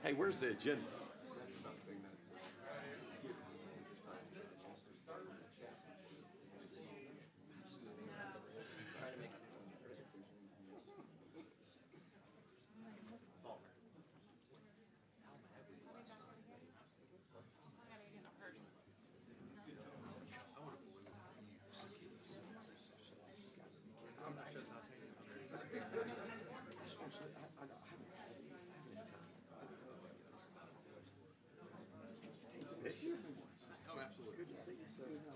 Hey, where's the agenda? Oh, absolutely. Good to see you, sir. You got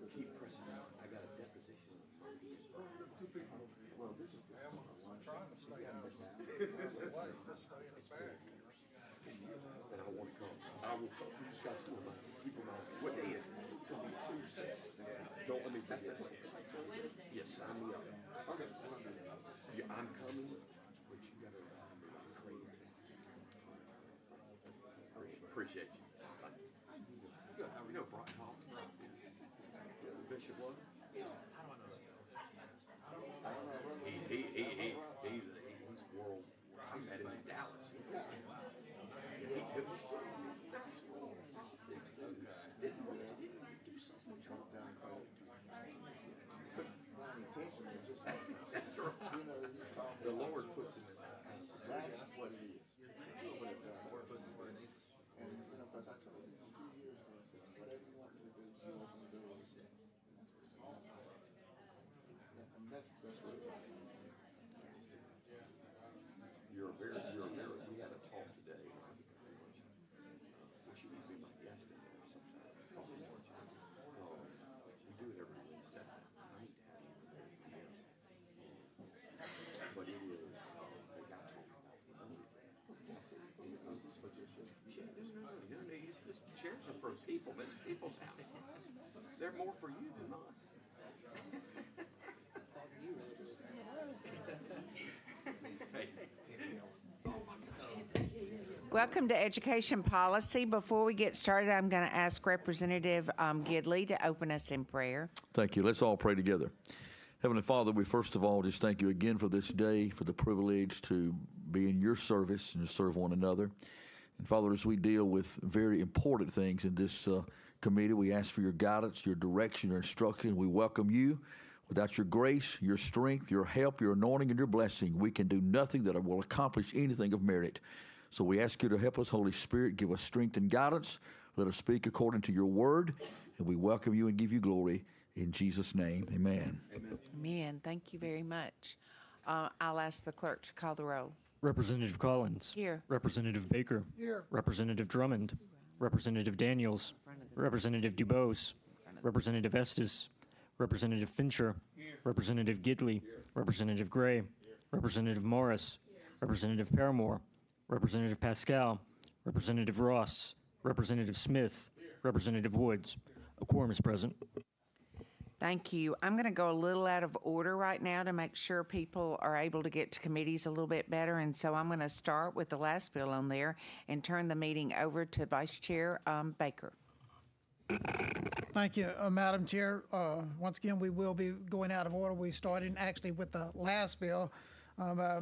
to keep pressing out. I got a deposition. Well, this is just I'm trying to stay out of the way, stay in the back. and I want to come. I will come. You just got to keep them out. What day is it? It'll be Tuesday. Don't let me forget. Yes, sign me up. Okay. Yeah, I'm coming, but you got to ride me like crazy. Appreciate you. Good. How we know Brian Hall? Bishop what? He's world. I met him in Dallas. Didn't do something Trump down That's right. The Lord puts him in that. That's what it is. The Lord puts him where it is. And because I told him a few years ago, I said, whatever you want me to do, you open the doors. And that's what it is. You're a very, we had a talk today. Wish you would be my guest in there sometime. We do it every Wednesday night. But it is, they got talking about chairs are for people. It's people's house. They're more for you than us. Hey. Welcome to Education Policy. Before we get started, I'm going to ask Representative Gidley to open us in prayer. Thank you. Let's all pray together. Heavenly Father, we first of all just thank you again for this day, for the privilege to be in your service and to serve one another. And Father, as we deal with very important things in this committee, we ask for your guidance, your direction, your instruction. We welcome you. Without your grace, your strength, your help, your anointing, and your blessing, we can do nothing that will accomplish anything of merit. So we ask you to help us, Holy Spirit, give us strength and guidance. Let us speak according to your word, and we welcome you and give you glory. In Jesus' name, amen. Amen. Thank you very much. I'll ask the clerk to call the roll. Representative Collins. Here. Representative Baker. Here. Representative Drummond. Representative Daniels. Representative DuBose. Representative Estes. Representative Fincher. Representative Gidley. Representative Gray. Representative Morris. Representative Paramore. Representative Pascal. Representative Ross. Representative Smith. Representative Woods. A quorum is present. Thank you. I'm going to go a little out of order right now to make sure people are able to get to committees a little bit better. And so I'm going to start with the last bill on there and turn the meeting over to Vice Chair Baker. Thank you, Madam Chair. Once again, we will be going out of order. We started actually with the last bill by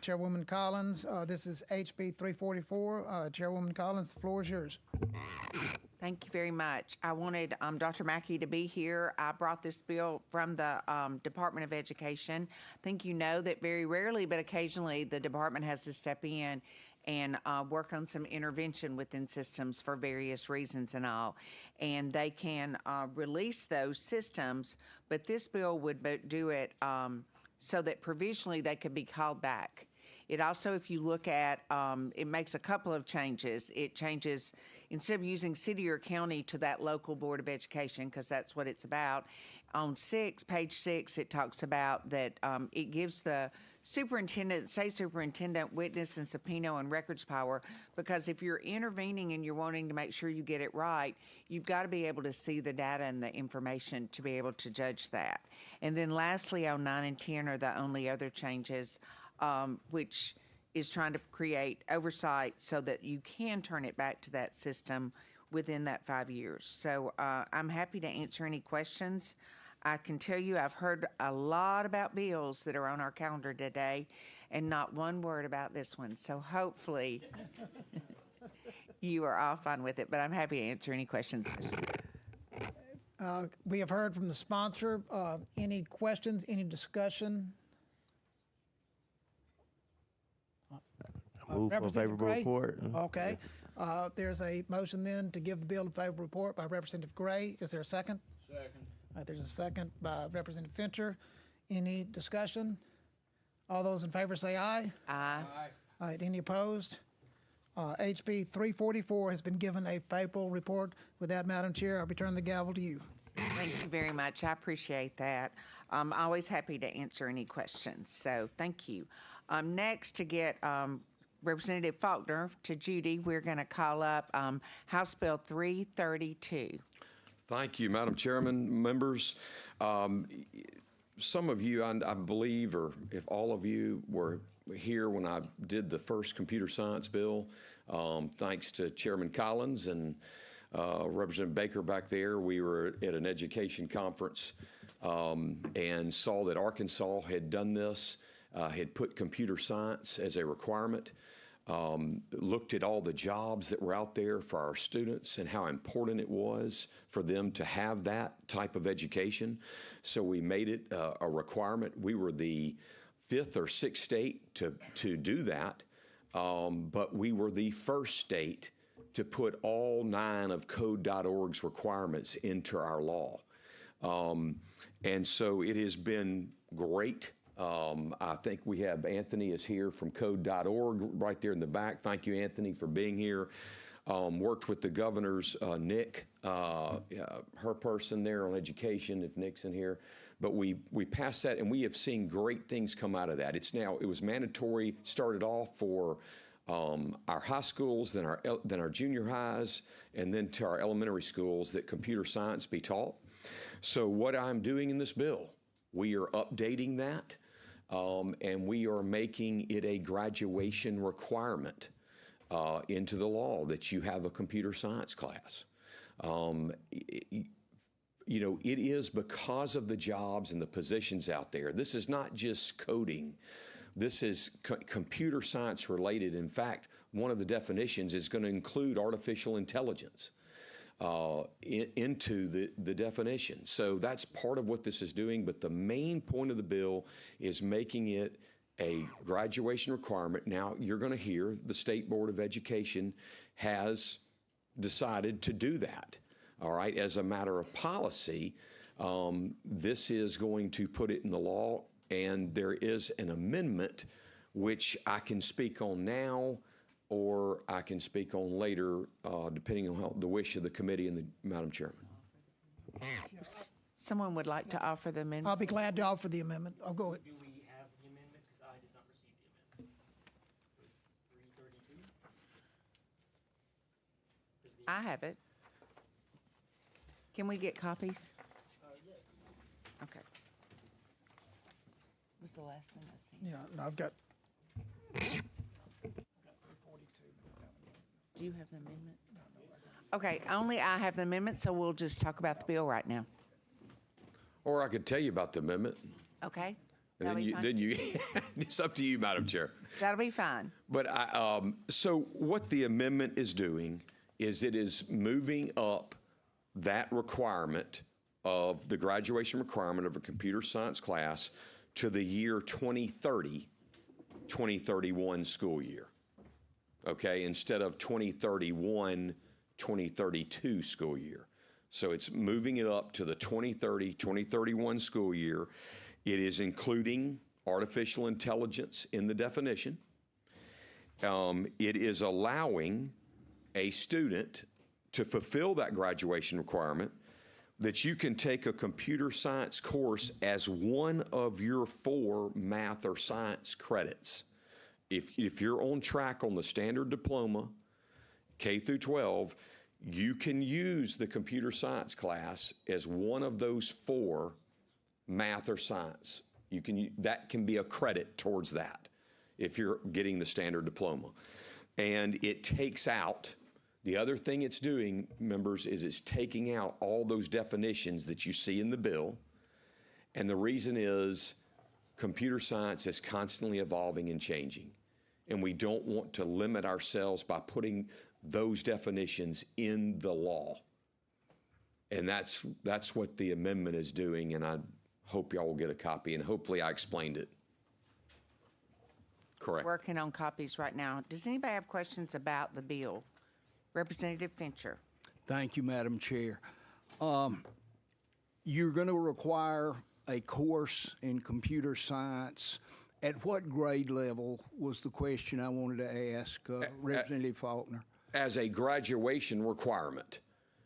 Chairwoman Collins. This is HB 344. Chairwoman Collins, the floor is yours. Thank you very much. I wanted Dr. Mackey to be here. I brought this bill from the Department of Education. I think you know that very rarely, but occasionally the department has to step in and work on some intervention within systems for various reasons and all. And they can release those systems, but this bill would do it so that provisionally they could be called back. It also, if you look at, it makes a couple of changes. It changes, instead of using city or county to that local board of education, because that's what it's about. On page 6, it talks about that it gives the superintendent, state superintendent, witness and subpoena and records power, because if you're intervening and you're wanting to make sure you get it right, you've got to be able to see the data and the information to be able to judge that. And then lastly, on 9 and 10 are the only other changes, which is trying to create oversight so that you can turn it back to that system within that 5 years. So I'm happy to answer any questions. I can tell you I've heard a lot about bills that are on our calendar today and not one word about this one. So hopefully you are all fine with it, but I'm happy to answer any questions. We have heard from the sponsor. Any questions, any discussion? Move for Representative favorable Gray? report. Okay. There's a motion then to give the bill a favorable report by Representative Gray. Is there a second? Second. There's a second by Representative Fincher. Any discussion? All those in favor say aye. Aye. All right, any opposed? HB 344 has been given a favorable report. With that, Madam Chair, I'll return the gavel to you. Thank you very much. I appreciate that. I'm always happy to answer any questions, so thank you. Next, to get Representative Faulkner to Judy, we're going to call up House Bill 332. Thank you, Madam Chairman, members. Some of you, I believe, or if all of you were here when I did the first computer science bill, thanks to Chairman Collins and Representative Baker back there. We were at an education conference and saw that Arkansas had done this, had put computer science as a requirement. Looked at all the jobs that were out there for our students and how important it was for them to have that type of education. So we made it a requirement. We were the 5th or 6th state to do that, but we were the first state to put all 9 of Code.org's requirements into our law. And so it has been great. I think we have Anthony is here from Code.org right there in the back. Thank you, Anthony, for being here. Worked with the governor's Nick, her person there on education, if Nick's in here. But we passed that, and we have seen great things come out of that. It was mandatory, started off for our high schools, then our junior highs, and then to our elementary schools that computer science be taught. So what I'm doing in this bill, we are updating that. And we are making it a graduation requirement into the law that you have a computer science class. It is because of the jobs and the positions out there. This is not just coding. This is computer science related. In fact, one of the definitions is going to include artificial intelligence into the definition. So that's part of what this is doing, but the main point of the bill is making it a graduation requirement. Now, you're going to hear the State Board of Education has decided to do that, all right? As a matter of policy, this is going to put it in the law, and there is an amendment which I can speak on now, or I can speak on later, depending on the wish of the committee and the Madam Chairman. If someone would like to offer the amendment. I'll be glad to offer the amendment. I'll go ahead. Do we have the amendment? Because I did not receive the amendment. 332? I have it. Can we get copies? Okay. Was the last thing I seen? Yeah, no, I've got. Do you have the amendment? Okay, only I have the amendment, so we'll just talk about the bill right now. Or I could tell you about the amendment. Okay? And That'll be fine. It's up to you, Madam Chair. That'll be fine. But so what the amendment is doing is it is moving up that requirement of the graduation requirement of a computer science class to the year 2030, 2031 school year. Okay, instead of 2031, 2032 school year. So it's moving it up to the 2030, 2031 school year. It is including artificial intelligence in the definition. It is allowing a student to fulfill that graduation requirement that you can take a computer science course as one of your 4 math or science credits. If you're on track on the standard diploma, K through 12, you can use the computer science class as one of those 4 math or science. That can be a credit towards that if you're getting the standard diploma. And it takes out, the other thing it's doing, members, is it's taking out all those definitions that you see in the bill And the reason is computer science is constantly evolving and changing. And we don't want to limit ourselves by putting those definitions in the law. And that's what the amendment is doing, and I hope y'all will get a copy, and hopefully I explained it correct. Working on copies right now. Does anybody have questions about the bill? Representative Fincher. Thank you, Madam Chair. You're going to require a course in computer science. At what grade level was the question I wanted to ask Representative Faulkner? As a graduation requirement.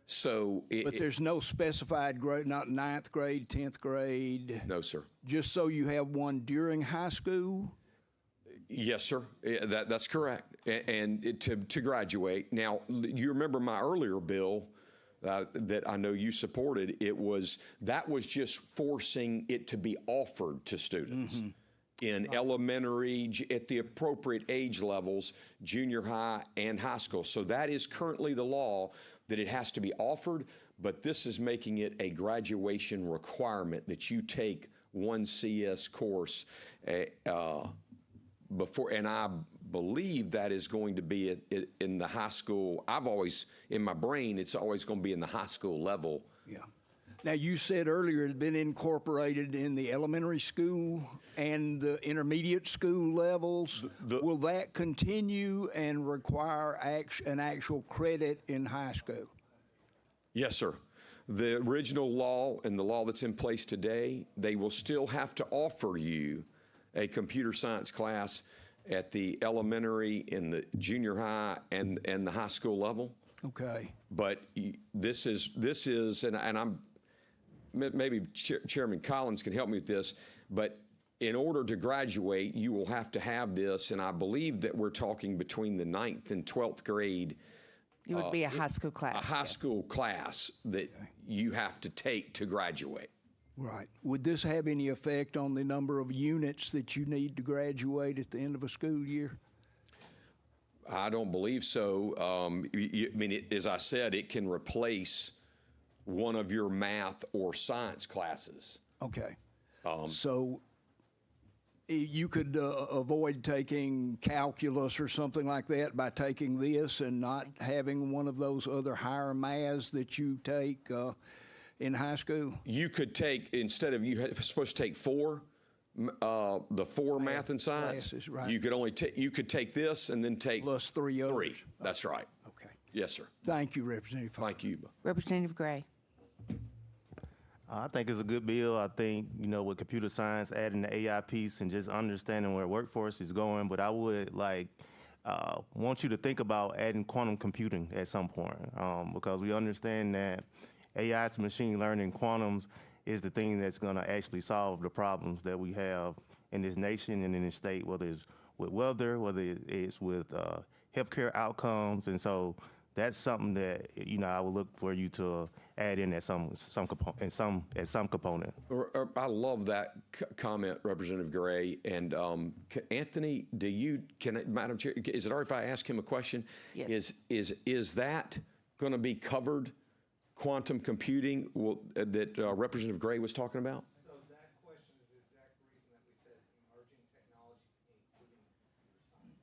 So But there's no specified grade, not ninth grade, 10th grade? No, sir. Just so you have one during high school? Yes, sir. That's correct. And to graduate. Now, you remember my earlier bill that I know you supported. That was just forcing it to be offered to students in elementary, at the appropriate age levels, junior high and high school. So that is currently the law, that it has to be offered, but this is making it a graduation requirement that you take one CS course before, and I believe that is going to be in the high school. I've always, in my brain, it's always going to be in the high school level. Yeah. Now, you said earlier it's been incorporated in the elementary school and the intermediate school levels. Will that continue and require an actual credit in high school? Yes, sir. The original law and the law that's in place today, they will still have to offer you a computer science class at the elementary, in the junior high, and the high school level. Okay. But this is, and I'm, maybe Chairman Collins can help me with this, but in order to graduate, you will have to have this, and I believe that we're talking between the 9th and 12th grade. It would be a high school class. A high school class that you have to take to graduate. Right. Would this have any effect on the number of units that you need to graduate at the end of a school year? I don't believe so. I mean, as I said, it can replace one of your math or science classes. Okay. So you could avoid taking calculus or something like that by taking this and not having one of those other higher maths that you take in high school? You could take, instead of you supposed to take the four math and science, classes, right. You could only you could take this and then take plus three others. Three. That's right. Okay. Yes, sir. Thank you, Representative. Thank you. Representative Gray. I think it's a good bill. I think, with computer science, adding the AI piece and just understanding where workforce is going. But I would want you to think about adding quantum computing at some point, because we understand that AI, machine learning, quantums is the thing that's going to actually solve the problems that we have in this nation and in this state, whether it's with weather, whether it's with healthcare outcomes. And so that's something that, I would look for you to add in at some component. I love that comment, Representative Gray. And Anthony, Madam Chair, is it all right if I ask him a question? Yes. Is that going to be covered, quantum computing that Representative Gray was talking about? So that question is the exact reason that we said emerging technologies, including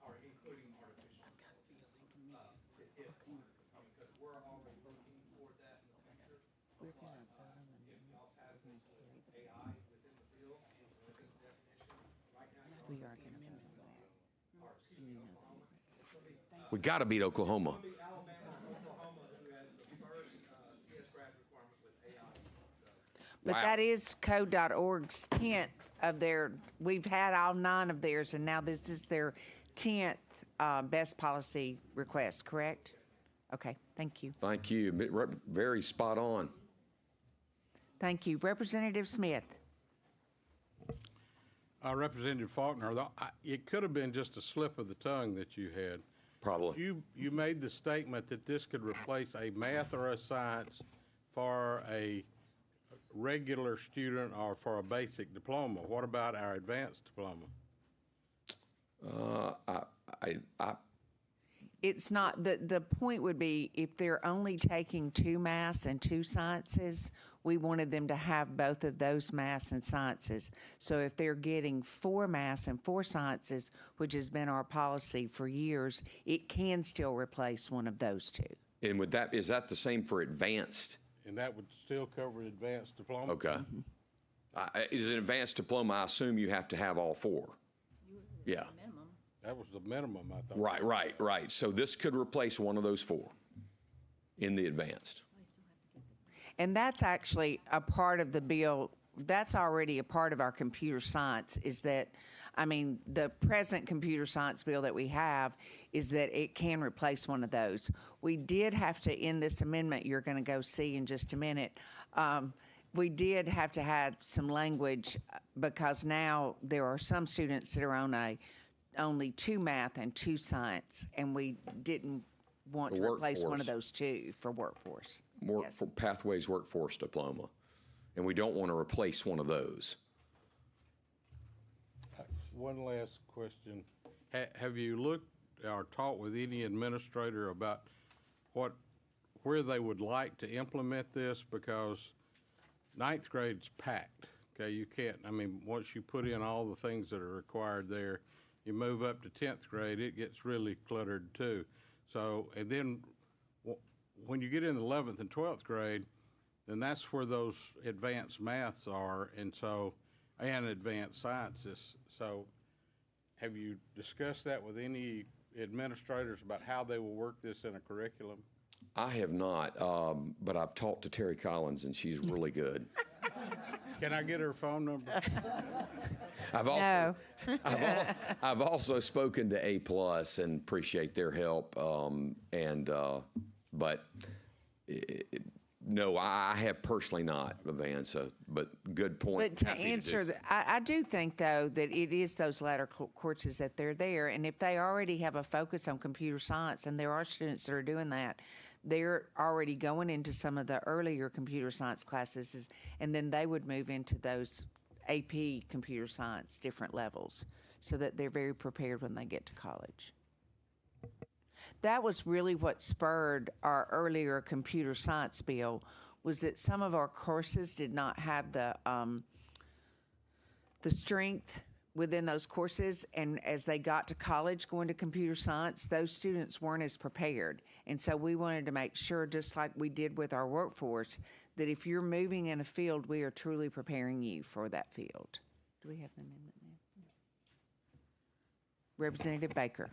artificial intelligence. Because we're already looking toward that in the future. If y'all pass this with AI within the bill, within the definition, right now, We are going to We got to beat Oklahoma. But Wow. that is code.org's 10th of their, we've had all 9 of theirs, and now this is their 10th best policy request, correct? Okay, thank you. Thank you. Very spot on. Thank you. Representative Smith. Representative Faulkner, it could have been just a slip of the tongue that you had. Probably. You made the statement that this could replace a math or a science for a regular student or for a basic diploma. What about our advanced diploma? It's not, the point would be if they're only taking 2 maths and 2 sciences, we wanted them to have both of those maths and sciences. So if they're getting 4 maths and 4 sciences, which has been our policy for years, it can still replace one of those 2. And is that the same for advanced? And that would still cover advanced diploma? Okay. Is an advanced diploma, I assume you have to have all 4? Yeah. That was the minimum, I thought. Right. So this could replace one of those 4 in the advanced. And that's actually a part of the bill, that's already a part of our computer science, is that, I mean, the present computer science bill that we have is that it can replace one of those. We did have to, in this amendment you're going to go see in just a minute, we did have to have some language because now there are some students that are on only 2 math and 2 science, and we didn't want to replace one of those 2 for workforce. For Pathways Workforce Diploma. And we don't want to replace one of those. One last question. Have you looked or talked with any administrator about where they would like to implement this? Because 9th grade's packed, okay? You can't, I mean, once you put in all the things that are required there, you move up to 10th grade, it gets really cluttered too. So, and then when you get in the 11th and 12th grade, then that's where those advanced maths are, and advanced sciences. So have you discussed that with any administrators about how they will work this in a curriculum? I have not, but I've talked to Terry Collins, and she's really good. Can I get her phone number? I've also spoken to A+ and appreciate their help. But no, I have personally not, Avanza. But good point. But to answer, I do think though that it is those latter courses that they're there, and if they already have a focus on computer science, and there are students that are doing that, they're already going into some of the earlier computer science classes, and then they would move into those AP computer science different levels so that they're very prepared when they get to college. That was really what spurred our earlier computer science bill, was that some of our courses did not have the strength within those courses, and as they got to college going to computer science, those students weren't as prepared. And so we wanted to make sure, just like we did with our workforce, that if you're moving in a field, we are truly preparing you for that field. Do we have the amendment now? Representative Baker.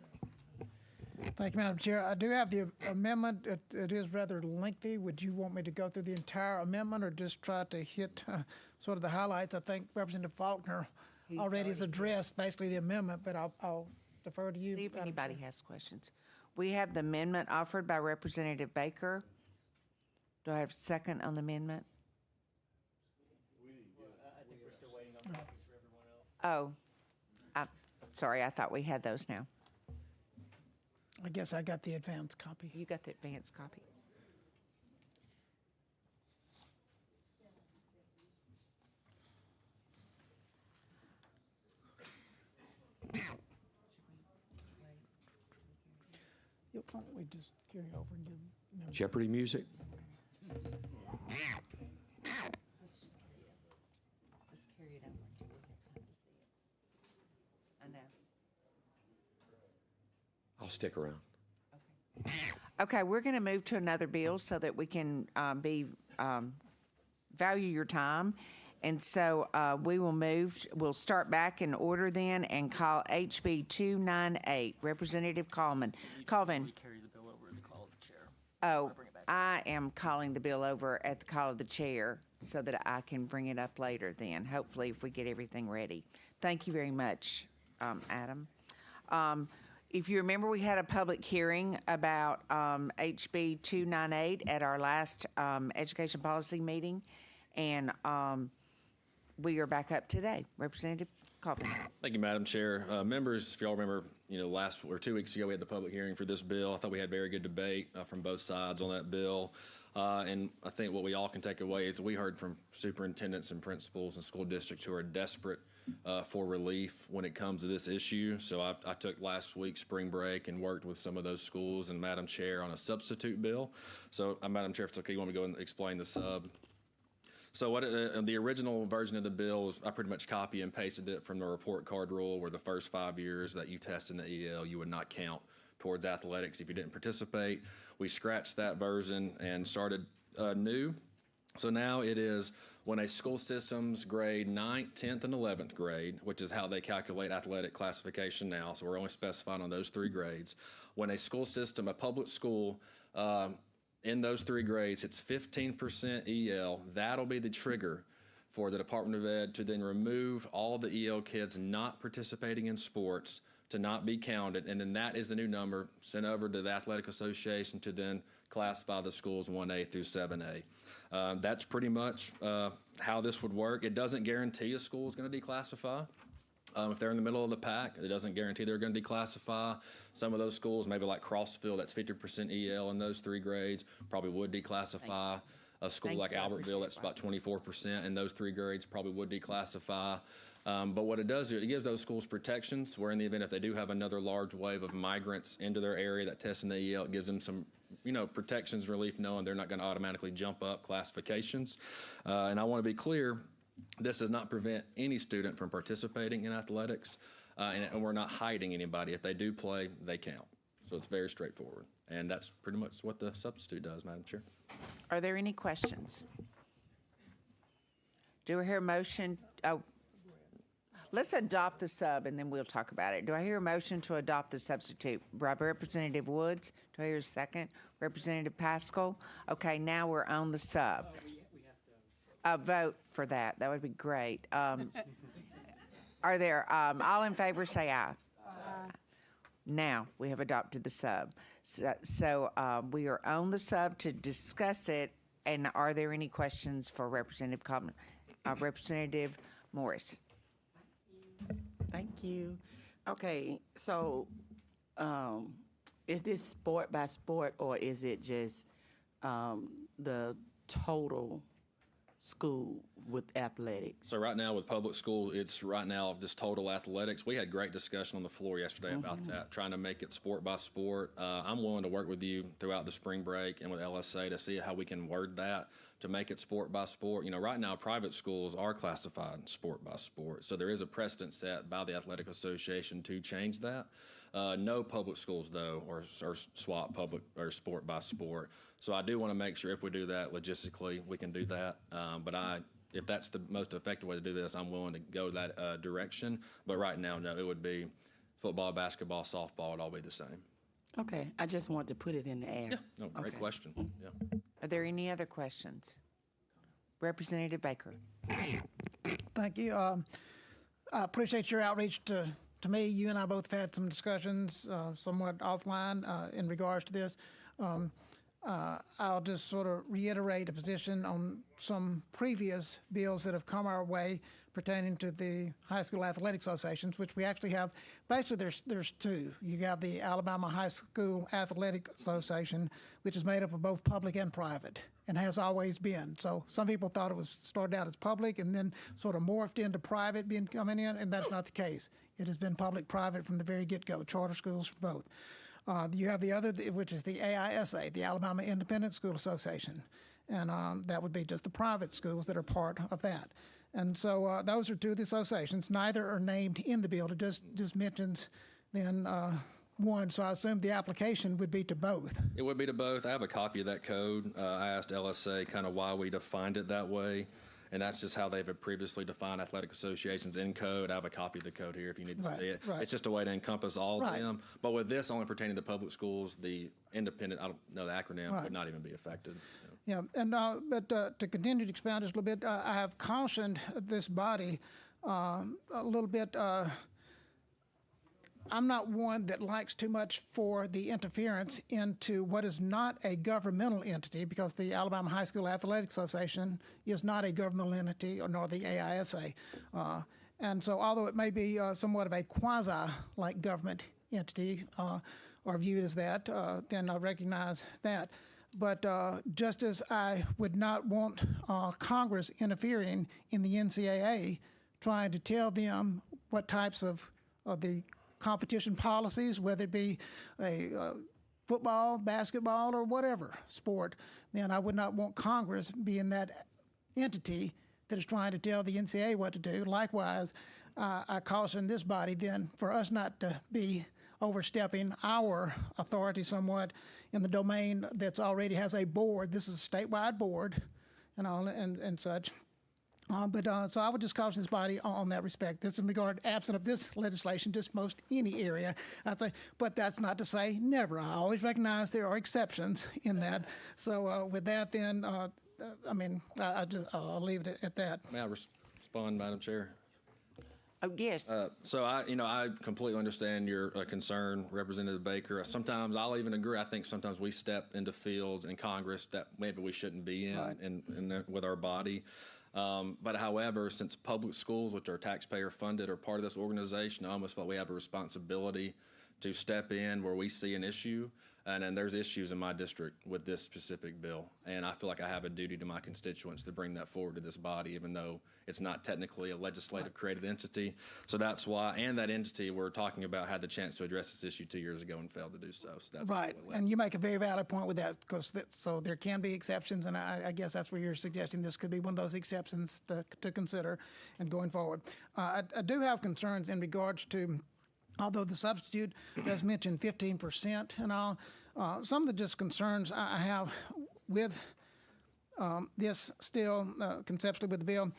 Thank you, Madam Chair. I do have the amendment. It is rather lengthy. Would you want me to go through the entire amendment or just try to hit sort of the highlights? I think Representative Faulkner already has addressed basically the amendment, but I'll defer to you. See if anybody has questions. We have the amendment offered by Representative Baker. Do I have a second on the amendment? I think we're still waiting on copies for everyone else. Oh, sorry, I thought we had those now. I guess I got the advanced copy. You got the advanced copy. Why don't we just carry over and give them? Jeopardy music? Let's carry it over until we have time to see it. I know. I'll stick around. Okay, we're going to move to another bill so that we can value your time. And so we'll start back in order then and call HB 298. Representative Colvin. We carry the bill over at the call of the chair. Oh, I am calling the bill over at the call of the chair so that I can bring it up later then, hopefully if we get everything ready. Thank you very much, Adam. If you remember, we had a public hearing about HB 298 at our last education policy meeting, and we are back up today. Representative Colvin. Thank you, Madam Chair. Members, if y'all remember, last or 2 weeks ago, we had the public hearing for this bill. I thought we had very good debate from both sides on that bill. And I think what we all can take away is we heard from superintendents and principals and school districts who are desperate for relief when it comes to this issue. So I took last week's spring break and worked with some of those schools and Madam Chair on a substitute bill. So, Madam Chair, if it's okay, you want me to go and explain the sub? So the original version of the bill was I pretty much copy and pasted it from the report card rule, where the first 5 years that you test in the EL, you would not count towards athletics if you didn't participate. We scratched that version and started new. So now it is when a school system's grade 9th, 10th, and 11th grade, which is how they calculate athletic classification now, so we're only specifying on those 3 grades. When a school system, a public school, in those 3 grades, it's 15% EL. That'll be the trigger for the Department of Ed to then remove all the EL kids not participating in sports to not be counted, and then that is the new number sent over to the Athletic Association to then classify the schools 1A through 7A. That's pretty much how this would work. It doesn't guarantee a school is going to declassify. If they're in the middle of the pack, it doesn't guarantee they're going to declassify. Some of those schools, maybe like Crossville, that's 50% EL in those 3 grades, probably would declassify. A school like Albertville, that's about 24% in those 3 grades, probably would declassify. But what it does is it gives those schools protections, where in the event if they do have another large wave of migrants into their area that test in the EL, it gives them some protections, relief, knowing they're not going to automatically jump up classifications. And I want to be clear, this does not prevent any student from participating in athletics, and we're not hiding anybody. If they do play, they count. So it's very straightforward. And that's pretty much what the substitute does, Madam Chair. Are there any questions? Do I hear a motion? Oh, let's adopt the sub, and then we'll talk about it. Do I hear a motion to adopt the substitute? Representative Woods, do I hear a second? Representative Pascal? Okay, now we're on the sub. A vote for that. That would be great. Are there, all in favor say aye. Now we have adopted the sub. So we are on the sub to discuss it. And are there any questions for Representative Coleman? Representative Morris. Thank you. Okay, so is this sport by sport, or is it just the total school with athletics? So right now with public school, it's right now just total athletics. We had great discussion on the floor yesterday about that, trying to make it sport by sport. I'm willing to work with you throughout the spring break and with LSA to see how we can word that to make it sport by sport. Right now private schools are classified sport by sport. So there is a precedent set by the Athletic Association to change that. No public schools though, or swap public or sport by sport. So I do want to make sure if we do that logistically, we can do that. But if that's the most effective way to do this, I'm willing to go that direction. But right now, no, it would be football, basketball, softball, it'd all be the same. Okay, I just want to put it in the air. Yeah, no, great question. Yeah. Are there any other questions? Representative Baker. Thank you. I appreciate your outreach to me. You and I both have had some discussions somewhat offline in regards to this. I'll just sort of reiterate a position on some previous bills that have come our way pertaining to the high school athletic associations, which we actually have. Basically, there's 2. You got the Alabama High School Athletic Association, which is made up of both public and private, and has always been. So some people thought it was started out as public and then sort of morphed into private coming in, and that's not the case. It has been public-private from the very get-go, charter schools for both. You have the other, which is the AISA, the Alabama Independent School Association, and that would be just the private schools that are part of that. And so those are 2 of the associations. Neither are named in the bill. It just mentions then one. So I assume the application would be to both. It would be to both. I have a copy of that code. I asked LSA kind of why we defined it that way. And that's just how they've previously defined athletic associations in code. I have a copy of the code here if you need to see it. Right. It's just a way to encompass all of them. But with this only pertaining to public schools, the independent, I don't know the acronym, would not even be affected. Yeah, and but to continue to expound just a little bit, I have cautioned this body a little bit. I'm not one that likes too much for the interference into what is not a governmental entity, because the Alabama High School Athletic Association is not a governmental entity, or nor the AISA. And so although it may be somewhat of a quasi-like government entity or viewed as that, then I recognize that. But just as I would not want Congress interfering in the NCAA trying to tell them what types of the competition policies, whether it be a football, basketball, or whatever sport, then I would not want Congress being that entity that is trying to tell the NCAA what to do. Likewise, I caution this body then for us not to be overstepping our authority somewhat in the domain that's already has a board. This is a statewide board and all and such. So I would just caution this body on that respect. This in regard, absent of this legislation, just most any area, I'd say. But that's not to say never. I always recognize there are exceptions in that. So with that, then, I'll leave it at that. May I respond, Madam Chair? Oh, yes. So I completely understand your concern, Representative Baker. Sometimes I'll even agree. I think sometimes we step into fields in Congress that maybe we shouldn't be in, right. With our body. But however, since public schools, which are taxpayer funded, are part of this organization, I almost felt we have a responsibility to step in where we see an issue. And there's issues in my district with this specific bill. And I feel like I have a duty to my constituents to bring that forward to this body, even though it's not technically a legislative created entity. So that's why, and that entity we're talking about had the chance to address this issue 2 years ago and failed to do so. So that's right. And you make a very valid point with that, because so there can be exceptions, and I guess that's where you're suggesting this could be one of those exceptions to consider and going forward. I do have concerns in regards to, although the substitute does mention 15% and all, some of the just concerns I have with this still conceptually with the bill,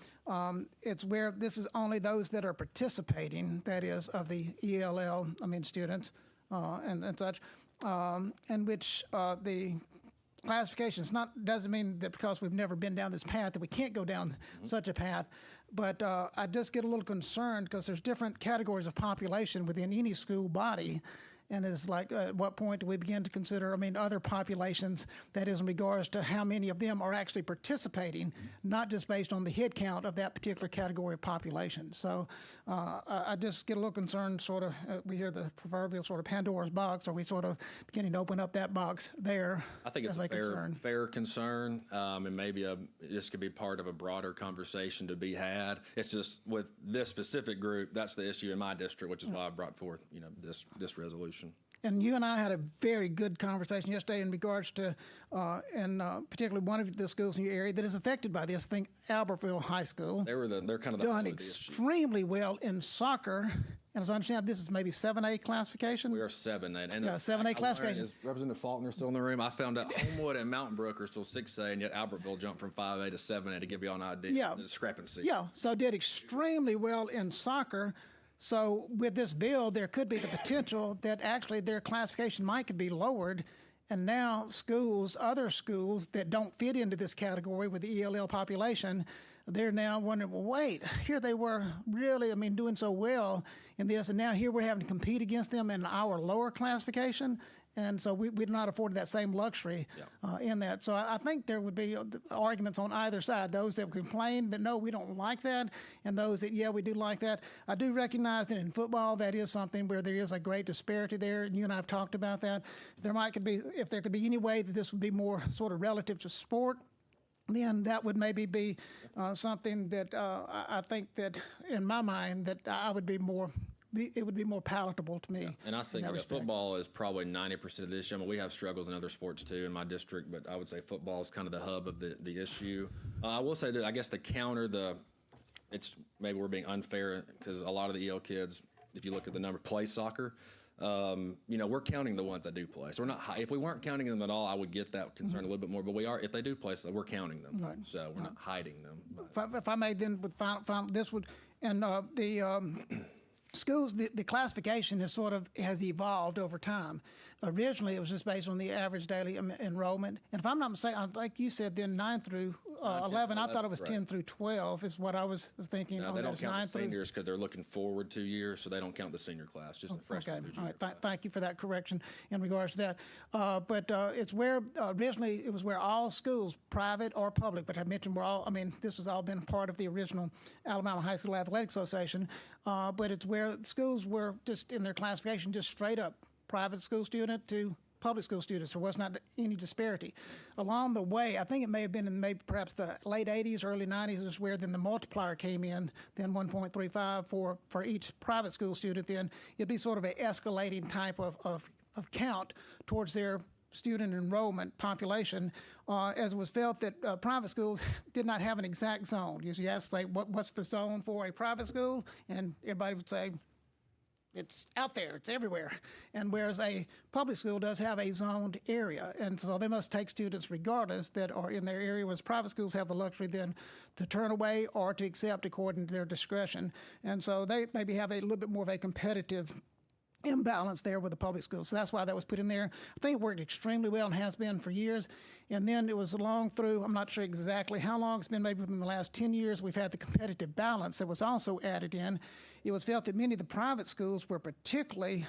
it's where this is only those that are participating, that is, of the ELL, students and such, and which the classifications doesn't mean that because we've never been down this path that we can't go down such a path. But I just get a little concerned because there's different categories of population within any school body. And it's like, at what point do we begin to consider, other populations, that is in regards to how many of them are actually participating, not just based on the head count of that particular category of population. So I just get a little concerned, sort of, we hear the proverbial sort of Pandora's box. Are we sort of beginning to open up that box there? I think it's a fair concern, and maybe this could be part of a broader conversation to be had. It's just with this specific group, that's the issue in my district, which is why I brought forth, this resolution. And you and I had a very good conversation yesterday in regards to, particularly one of the schools in your area that is affected by this. I think Albertville High School. They're kind of done extremely well in soccer. And as I understand, this is maybe 7A classification. We are 7A. And 7A classification. Is Representative Faulkner still in the room? I found out Homewood and Mountain Brook are still 6A, and yet Albertville jumped from 5A to 7A, to give you an idea of the discrepancy. Yeah, so did extremely well in soccer. So with this bill, there could be the potential that actually their classification might be lowered, and now other schools that don't fit into this category with the ELL population, they're now wondering, well, wait, here they were really, doing so well in this, and now here we're having to compete against them in our lower classification. And so we're not afforded that same luxury in that. So I think there would be arguments on either side, those that complain that, no, we don't like that, and those that, yeah, we do like that. I do recognize that in football, that is something where there is a great disparity there, and you and I have talked about that. If there could be any way that this would be more sort of relative to sport, then that would maybe be something that I think that, in my mind, that I would be more... it would be more palatable to me. Yeah. And I think football is probably 90% of the issue. We have struggles in other sports too in my district, but I would say football is kind of the hub of the issue. I will say that I guess to counter it's maybe we're being unfair because a lot of the EL kids, if you look at the number, play soccer. We're counting the ones that do play. So we're not if we weren't counting them at all, I would get that concern a little bit more. But we are, if they do play, so we're counting them. Right. So we're not hiding them. If I may then, with final this would, and schools, the classification has evolved over time. Originally, it was just based on the average daily enrollment. And if I'm not mistaken, like you said, then 9 through 11, I thought it was 10 through 12 is what I was thinking. No, they don't count the seniors because they're looking forward 2 years, so they don't count the senior class, just the freshman through junior class. Thank you for that correction in regards to that. But it's where, originally, it was where all schools, private or public, but I mentioned this has all been part of the original Alabama High School Athletic Association, but it's where schools were just in their classification, just straight up private school student to public school students. There was not any disparity. Along the way, I think it may have been in maybe perhaps the late 80s, early 90s is where then the multiplier came in, then 1.35 for each private school student. Then it'd be sort of an escalating type of count towards their student enrollment population, as it was felt that private schools did not have an exact zone. You ask, like, what's the zone for a private school? And everybody would say, it's out there, it's everywhere. And whereas a public school does have a zoned area, and so they must take students regardless that are in their area, whereas private schools have the luxury then to turn away or to accept according to their discretion. And so they maybe have a little bit more of a competitive imbalance there with the public schools. So that's why that was put in there. I think it worked extremely well and has been for years. And then it was along through, I'm not sure exactly how long it's been, maybe within the last 10 years, we've had the competitive balance that was also added in. It was felt that many of the private schools were particularly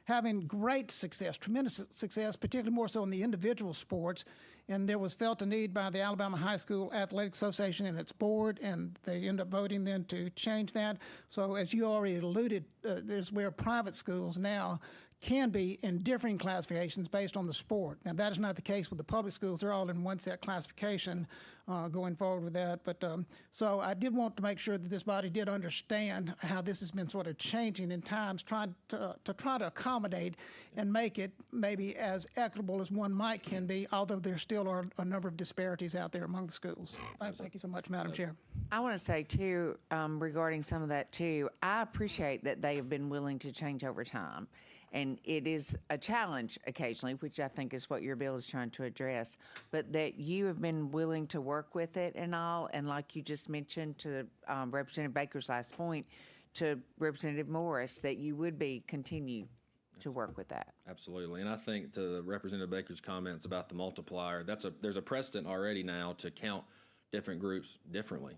having great success, tremendous success, particularly more so in the individual sports. And there was felt a need by the Alabama High School Athletic Association and its board, and they ended up voting then to change that. So as you already alluded, there's where private schools now can be in differing classifications based on the sport. Now, that is not the case with the public schools. They're all in one set classification going forward with that. But so I did want to make sure that this body did understand how this has been sort of changing in times, trying to try to accommodate and make it maybe as equitable as one might can be, although there still are a number of disparities out there among the schools. Thank you so much, Madam Chair. I want to say, too, regarding some of that, too, I appreciate that they have been willing to change over time. And it is a challenge occasionally, which I think is what your bill is trying to address, but that you have been willing to work with it and all. And like you just mentioned to Representative Baker's last point, to Representative Morris, that you would continue to work with that. Absolutely. And I think to the Representative Baker's comments about the multiplier, there's a precedent already now to count different groups differently,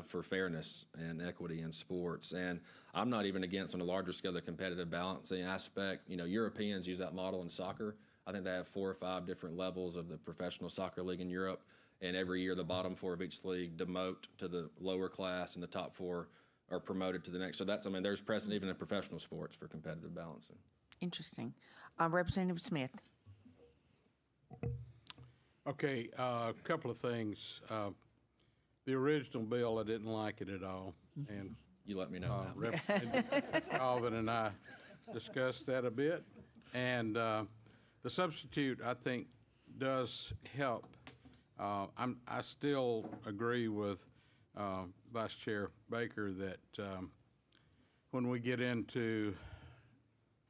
for fairness and equity in sports. And I'm not even against, on a larger scale, the competitive balancing aspect. Europeans use that model in soccer. I think they have 4 or 5 different levels of the professional soccer league in Europe. And every year, the bottom 4 of each league demote to the lower class, and the top 4 are promoted to the next. So there's precedent even in professional sports for competitive balancing. Interesting. Representative Smith. Okay, a couple of things. The original bill, I didn't like it at all, and you let me know. Representative Calvin and I discussed that a bit, and the substitute, I think, does help. I still agree with Vice Chair Baker that when we get into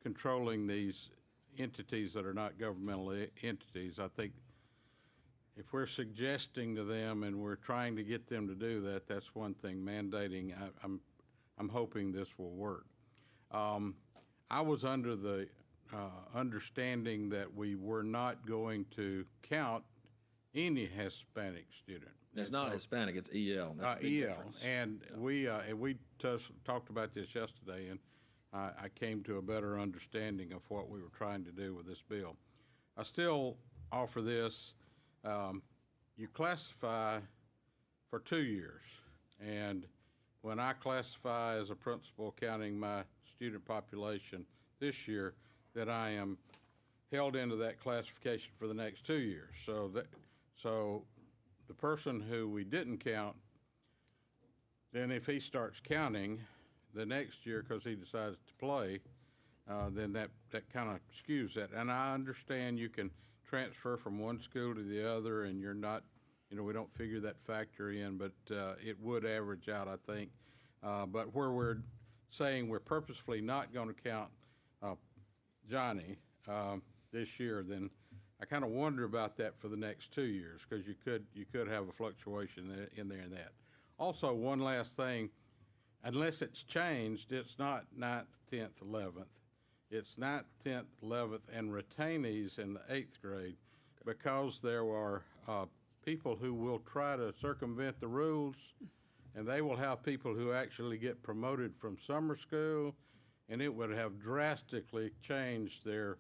controlling these entities that are not governmental entities, I think if we're suggesting to them and we're trying to get them to do that, that's one thing. Mandating, I'm hoping this will work. I was under the understanding that we were not going to count any Hispanic student. It's not Hispanic, it's EL. That's the big difference. And we talked about this yesterday, and I came to a better understanding of what we were trying to do with this bill. I still offer this. You classify for 2 years, and when I classify as a principal counting my student population this year, that I am held into that classification for the next 2 years. So the person who we didn't count, then if he starts counting the next year because he decides to play, then that kind of skews that. And I understand you can transfer from one school to the other, and you're not, we don't figure that factor in, but it would average out, I think. But where we're saying we're purposefully not going to count Johnny this year, then I kind of wonder about that for the next 2 years, because you could have a fluctuation in there and that. Also, one last thing, unless it's changed, it's not 9th, 10th, 11th. It's 9th, 10th, 11th, and retainees in the 8th grade, because there are people who will try to circumvent the rules, and they will have people who actually get promoted from summer school, and it would have drastically changed their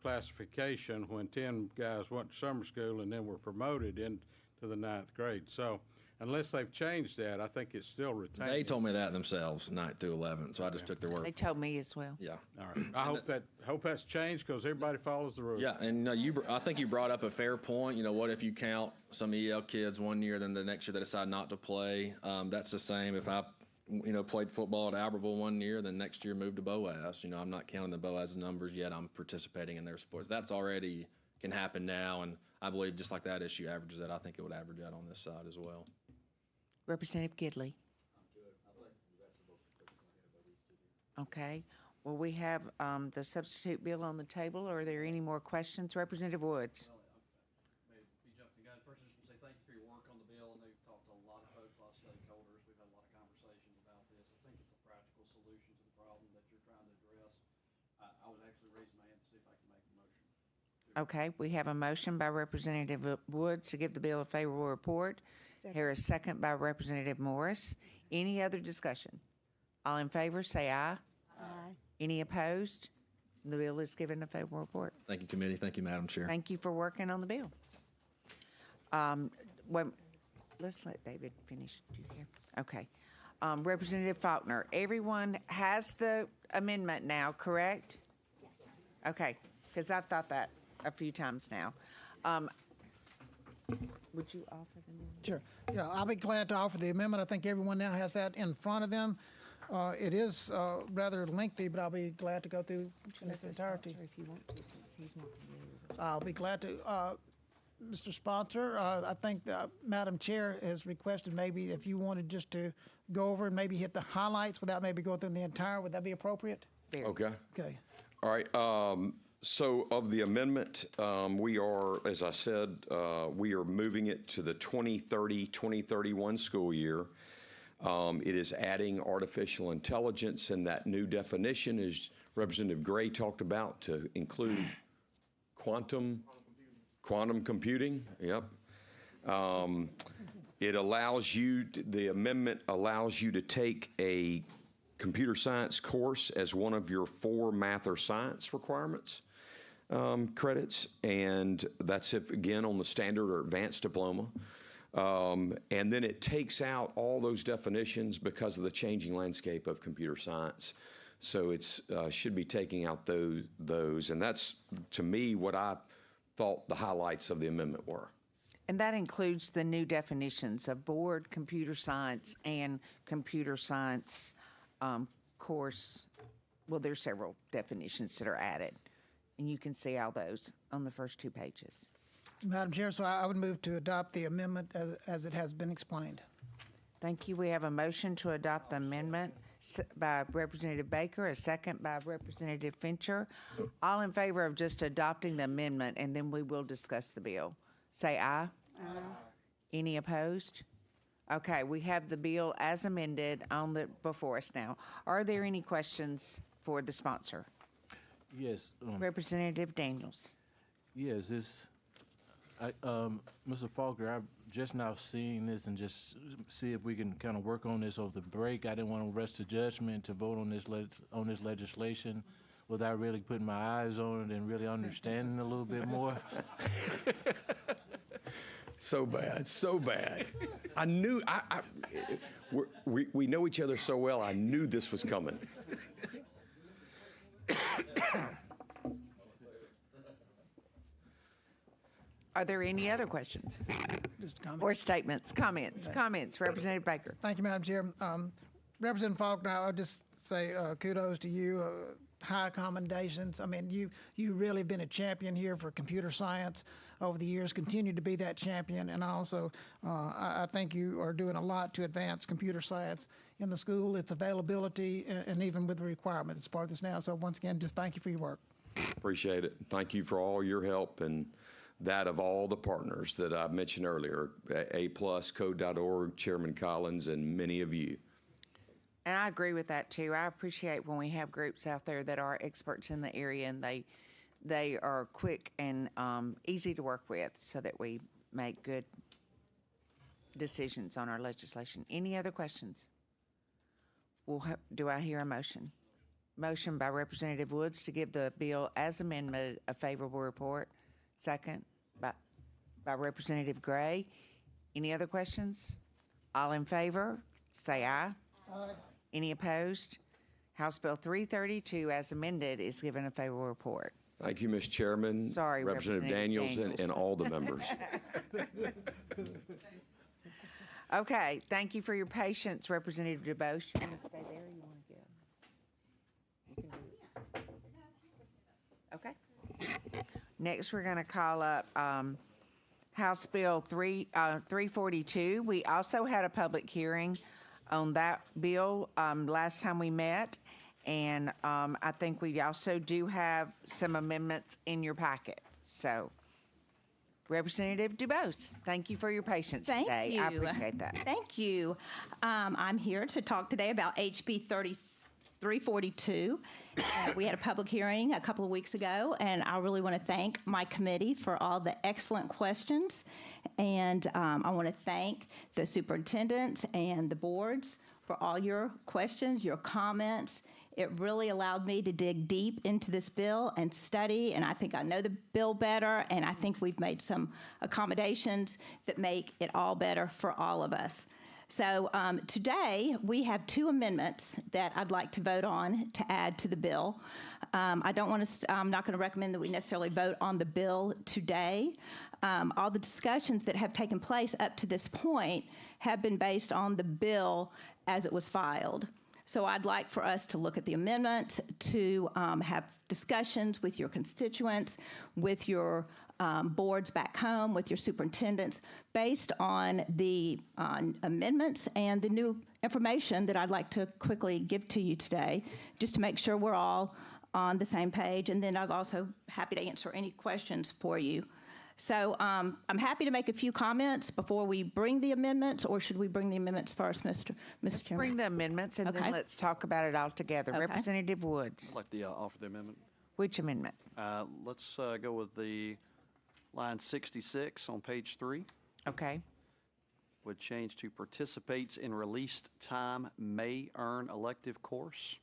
classification when 10 guys went to summer school and then were promoted into to the 9th grade. So unless they've changed that, I think it's still retained. They told me that themselves, 9th through 11th, so I just took their word. They told me as well. Yeah. All right. I hope that's changed because everybody follows the rules. Yeah, and I think you brought up a fair point. What if you count some EL kids one year, then the next year they decide not to play? That's the same if I, played football at Albertville one year, then next year moved to Boaz. I'm not counting the Boaz numbers yet. I'm participating in their sports. That's already can happen now, and I believe just like that issue averages that, I think it would average out on this side as well. Representative Gidley. Okay. Well, we have the substitute bill on the table. Are there any more questions? Representative Woods. Be jumping the gun. First, I just want to say thank you for your work on the bill. I know you've talked to a lot of folks, a lot of stakeholders. We've had a lot of conversations about this. I think it's a practical solution to the problem that you're trying to address. I would actually raise my hand to see if I can make a motion. Okay, we have a motion by Representative Woods to give the bill a favorable report. Here is second by Representative Morris. Any other discussion? All in favor, say aye. Aye. Any opposed? The bill is given a favorable report. Thank you, committee. Thank you, Madam Chair. Thank you for working on the bill. Let's let David finish. Do you hear? Okay. Representative Faulkner, everyone has the amendment now, correct? Okay, because I've thought that a few times now. Would you offer the amendment? Sure. Yeah, I'll be glad to offer the amendment. I think everyone now has that in front of them. It is rather lengthy, but I'll be glad to go through in its entirety. If you want to, since he's more familiar with it. I'll be glad to. Mr. Sponsor, I think Madam Chair has requested maybe if you wanted just to go over and maybe hit the highlights without maybe going through the entire, would that be appropriate? Okay. Okay. All right. So of the amendment, we are, as I said, we are moving it to the 2030-2031 school year. It is adding artificial intelligence, and that new definition, as Representative Gray talked about, to include quantum computing. Yep. It allows you, the amendment allows you to take a computer science course as one of your 4 math or science requirements credits, and that's if, again, on the standard or advanced diploma. And then it takes out all those definitions because of the changing landscape of computer science. So it's should be taking out those, and that's, to me, what I thought the highlights of the amendment were. And that includes the new definitions of board, computer science, and computer science course. Well, there's several definitions that are added, and you can see all those on the first 2 pages. Madam Chair, so I would move to adopt the amendment as it has been explained. Thank you. We have a motion to adopt the amendment by Representative Baker, a second by Representative Fincher. All in favor of just adopting the amendment, and then we will discuss the bill. Say aye. Aye. Any opposed? Okay, we have the bill as amended before us now. Are there any questions for the sponsor? Yes. Representative Daniels. Yes, Mr. Faulkner, I've just now seen this and just see if we can kind of work on this over the break. I didn't want to rush to judgment to vote on this legislation without really putting my eyes on it and really understanding a little bit more. So bad, so bad. I knew, we know each other so well, I knew this was coming. Are there any other questions? Or statements, comments? Representative Baker. Thank you, Madam Chair. Representative Faulkner, I would just say kudos to you. High commendations. I mean, you really have been a champion here for computer science over the years, continue to be that champion. And also, I think you are doing a lot to advance computer science in the school, its availability, and even with the requirements as part of this now. So once again, just thank you for your work. Appreciate it. Thank you for all your help and that of all the partners that I mentioned earlier, A+, Code.org, Chairman Collins, and many of you. And I agree with that too. I appreciate when we have groups out there that are experts in the area and they are quick and easy to work with so that we make good decisions on our legislation. Any other questions? Do I hear a motion? Motion by Representative Woods to give the bill as amended a favorable report. Second by Representative Gray. Any other questions? All in favor, say aye. Aye. Any opposed? House Bill 332, as amended, is given a favorable report. Thank you, Ms. Chairman. Sorry, Representative Daniels and all the members. Okay, thank you for your patience, Representative DuBose. You want to stay there or you want to go? You can do it. Okay. Next, we're going to call up House Bill 342. We also had a public hearing on that bill last time we met, and I think we also do have some amendments in your packet. So, Representative DuBose, thank you for your patience Thank today. you. I appreciate that. Thank you. I'm here to talk today about HB 342. We had a public hearing a couple of weeks ago, and I really want to thank my committee for all the excellent questions. And I want to thank the superintendents and the boards for all your questions, your comments. It really allowed me to dig deep into this bill and study, and I think I know the bill better, and I think we've made some accommodations that make it all better for all of us. So today, we have two amendments that I'd like to vote on to add to the bill. I'm not going to recommend that we necessarily vote on the bill today. All the discussions that have taken place up to this point have been based on the bill as it was filed. So I'd like for us to look at the amendment, to have discussions with your constituents, with your boards back home, with your superintendents, based on the amendments and the new information that I'd like to quickly give to you today, just to make sure we're all on the same page. And then I'm also happy to answer any questions for you. So I'm happy to make a few comments before we bring the amendments, or should we bring the amendments first, Mr. Chairman? Let's bring the amendments, and then let's talk about it all together. Okay. Representative Woods. I'd like to offer the amendment. Which amendment? Let's go with the line 66 on page 3. Okay. Would change to participates in released time may earn elective course.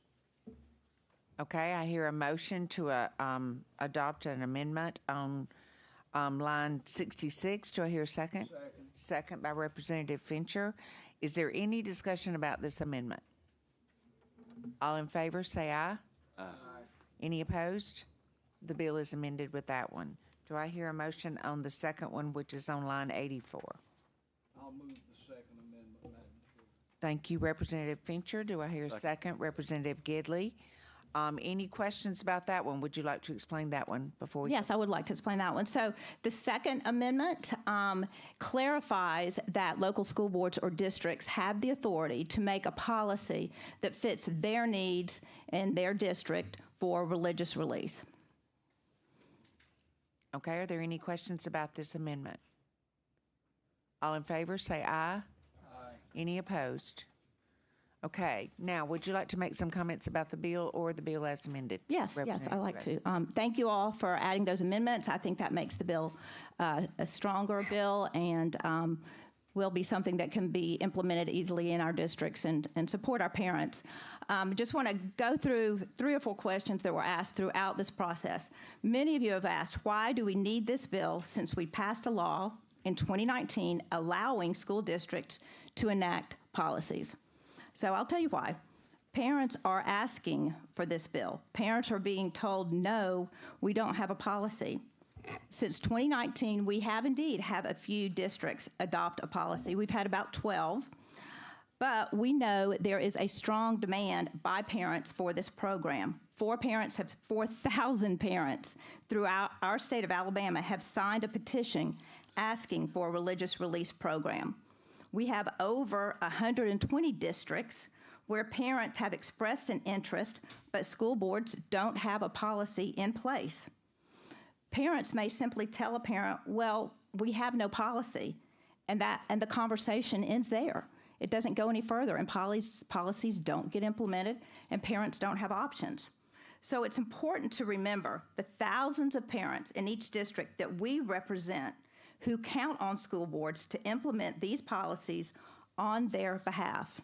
Okay, I hear a motion to adopt an amendment on line 66. Do I hear a second? Second. Second by Representative Fincher. Is there any discussion about this amendment? All in favor, say aye. Aye. Any opposed? The bill is amended with that one. Do I hear a motion on the second one, which is on line 84? I'll move the second amendment, Madam Chair. Thank you, Representative Fincher. Do I hear a second? Representative Gidley. Any questions about that one? Would you like to explain that one before we? Yes, I would like to explain that one. So the second amendment clarifies that local school boards or districts have the authority to make a policy that fits their needs in their district for religious release. Okay, are there any questions about this amendment? All in favor, say aye. Aye. Any opposed? Okay, now, would you like to make some comments about the bill or the bill as amended? Yes, I like to. Thank you all for adding those amendments. I think that makes the bill a stronger bill and will be something that can be implemented easily in our districts and support our parents. Just want to go through 3 or 4 questions that were asked throughout this process. Many of you have asked, why do we need this bill since we passed a law in 2019 allowing school districts to enact policies? So I'll tell you why. Parents are asking for this bill. Parents are being told, no, we don't have a policy. Since 2019, we have indeed had a few districts adopt a policy. We've had about 12. But we know there is a strong demand by parents for this program. 4,000 parents throughout our state of Alabama have signed a petition asking for a religious release program. We have over 120 districts where parents have expressed an interest, but school boards don't have a policy in place. Parents may simply tell a parent, well, we have no policy, and the conversation ends there. It doesn't go any further, and policies don't get implemented, and parents don't have options. So it's important to remember the thousands of parents in each district that we represent who count on school boards to implement these policies on their behalf.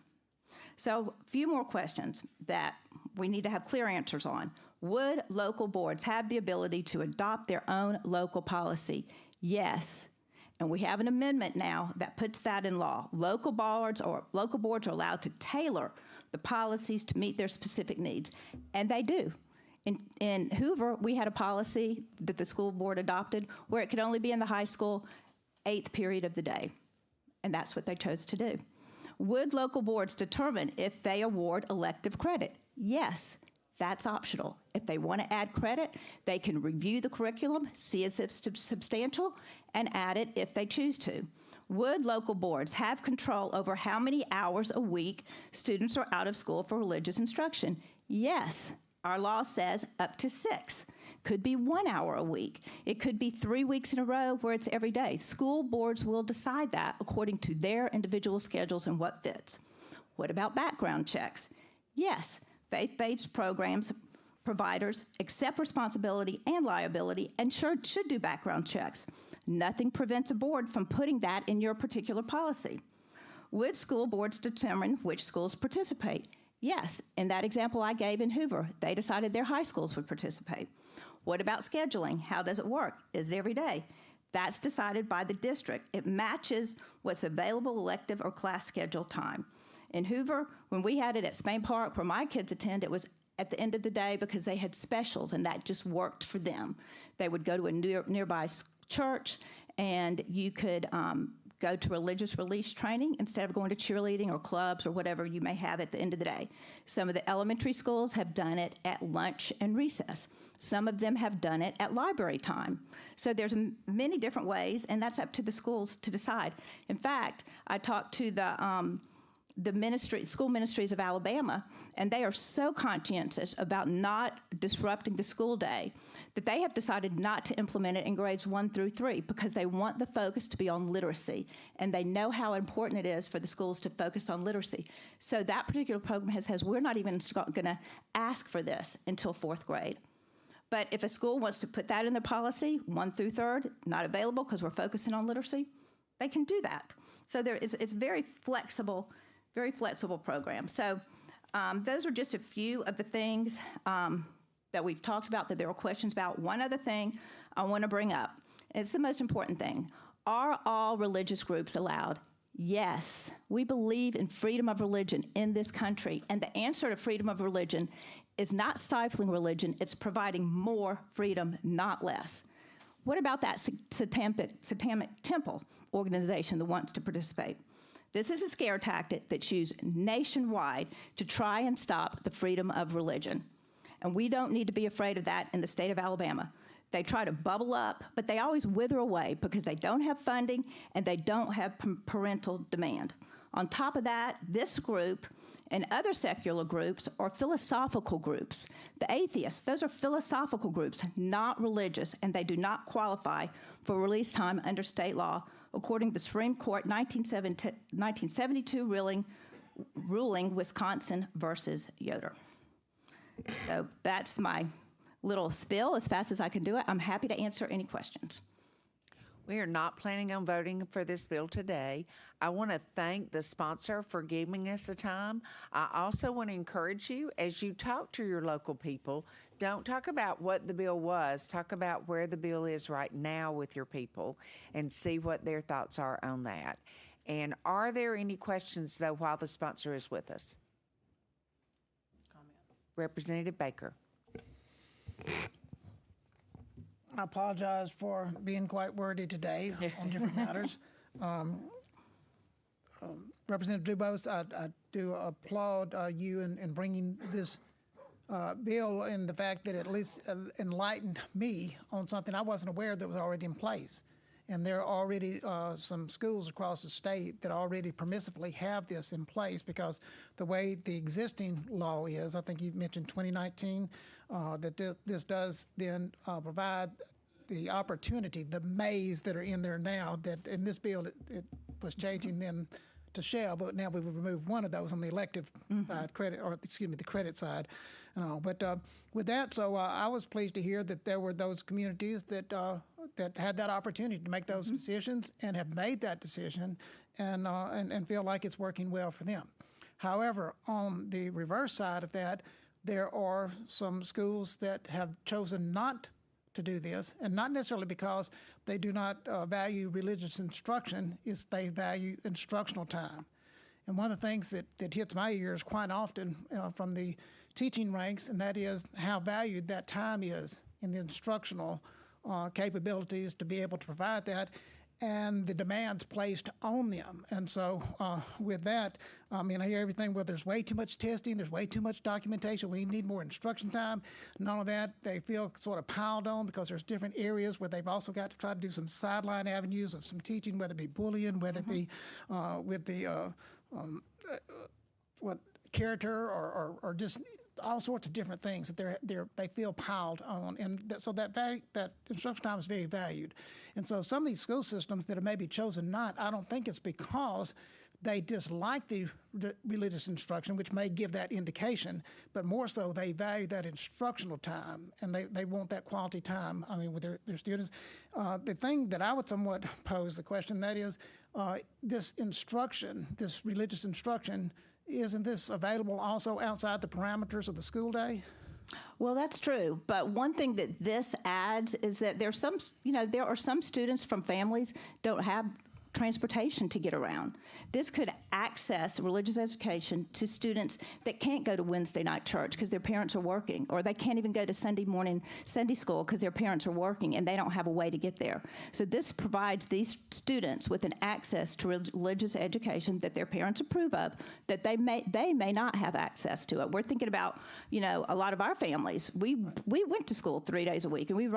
So a few more questions that we need to have clear answers on. Would local boards have the ability to adopt their own local policy? Yes. And we have an amendment now that puts that in law. Local boards are allowed to tailor the policies to meet their specific needs, and they do. In Hoover, we had a policy that the school board adopted where it could only be in the high school 8th period of the day, and that's what they chose to do. Would local boards determine if they award elective credit? Yes, that's optional. If they want to add credit, they can review the curriculum, see if it's substantial, and add it if they choose to. Would local boards have control over how many hours a week students are out of school for religious instruction? Yes. Our law says up to 6. Could be 1 hour a week. It could be 3 weeks in a row where it's every day. School boards will decide that according to their individual schedules and what fits. What about background checks? Yes, faith-based programs, providers accept responsibility and liability and should do background checks. Nothing prevents a board from putting that in your particular policy. Would school boards determine which schools participate? Yes, in that example I gave in Hoover, they decided their high schools would participate. What about scheduling? How does it work? Is it every day? That's decided by the district. It matches what's available elective or class schedule time. In Hoover, when we had it at Spain Park, where my kids attend, it was at the end of the day because they had specials, and that just worked for them. They would go to a nearby church, and you could go to religious release training instead of going to cheerleading or clubs or whatever you may have at the end of the day. Some of the elementary schools have done it at lunch and recess. Some of them have done it at library time. So there's many different ways, and that's up to the schools to decide. In fact, I talked to the school ministries of Alabama, and they are so conscientious about not disrupting the school day that they have decided not to implement it in grades 1 through 3 because they want the focus to be on literacy, and they know how important it is for the schools to focus on literacy. So that particular program says we're not even going to ask for this until 4th grade. But if a school wants to put that in their policy, 1 through 3rd, not available because we're focusing on literacy, they can do that. So it's very flexible program. So those are just a few of the things that we've talked about that there are questions about. One other thing I want to bring up, and it's the most important thing. Are all religious groups allowed? Yes. We believe in freedom of religion in this country, and the answer to freedom of religion is not stifling religion, it's providing more freedom, not less. What about that Satanic Temple organization that wants to participate? This is a scare tactic that's used nationwide to try and stop the freedom of religion. And we don't need to be afraid of that in the state of Alabama. They try to bubble up, but they always wither away because they don't have funding and they don't have parental demand. On top of that, this group and other secular groups are philosophical groups. The atheists, those are philosophical groups, not religious, and they do not qualify for release time under state law according to the Supreme Court 1972 ruling Wisconsin versus Yoder. So that's my little spill as fast as I can do it. I'm happy to answer any questions. We are not planning on voting for this bill today. I want to thank the sponsor for giving us the time. I also want to encourage you, as you talk to your local people, don't talk about what the bill was. Talk about where the bill is right now with your people and see what their thoughts are on that. And are there any questions, though, while the sponsor is with us? Representative Baker. I apologize for being quite wordy today on different matters. Representative Dubose, I do applaud you in bringing this bill and the fact that it at least enlightened me on something I wasn't aware that was already in place. And there are already some schools across the state that already permissively have this in place because the way the existing law is, I think you mentioned 2019, that this does then provide the opportunity, the maze that are in there now, that in this bill it was changing then to shall, but now we would remove one of those on the elective side, the credit side. But with that, so I was pleased to hear that there were those communities that had that opportunity to make those decisions and have made that decision and feel like it's working well for them. However, on the reverse side of that, there are some schools that have chosen not to do this, and not necessarily because they do not value religious instruction, is they value instructional time. And one of the things that hits my ears quite often from the teaching ranks, and that is how valued that time is in the instructional capabilities to be able to provide that, and the demands placed on them. And so with that, I hear everything, well, there's way too much testing, there's way too much documentation, we need more instruction time. None of that, they feel sort of piled on because there's different areas where they've also got to try to do some sideline avenues of some teaching, whether it be bullying, whether it be with the character or just all sorts of different things that they feel piled on, and so that instruction time is very valued. And so some of these school systems that are maybe chosen not, I don't think it's because they dislike the religious instruction, which may give that indication, but more so they value that instructional time, and they want that quality time, with their students. The thing that I would somewhat pose the question, that is, this instruction, this religious instruction, isn't this available also outside the parameters of the school day? Well, that's true. But one thing that this adds is that there are some students from families don't have transportation to get around. This could access religious education to students that can't go to Wednesday night church because their parents are working, or they can't even go to Sunday morning Sunday school because their parents are working and they don't have a way to get there. So this provides these students with an access to religious education that their parents approve of, that they may not have access to it. We're thinking about, a lot of our families. We went to school 3 days a week, and we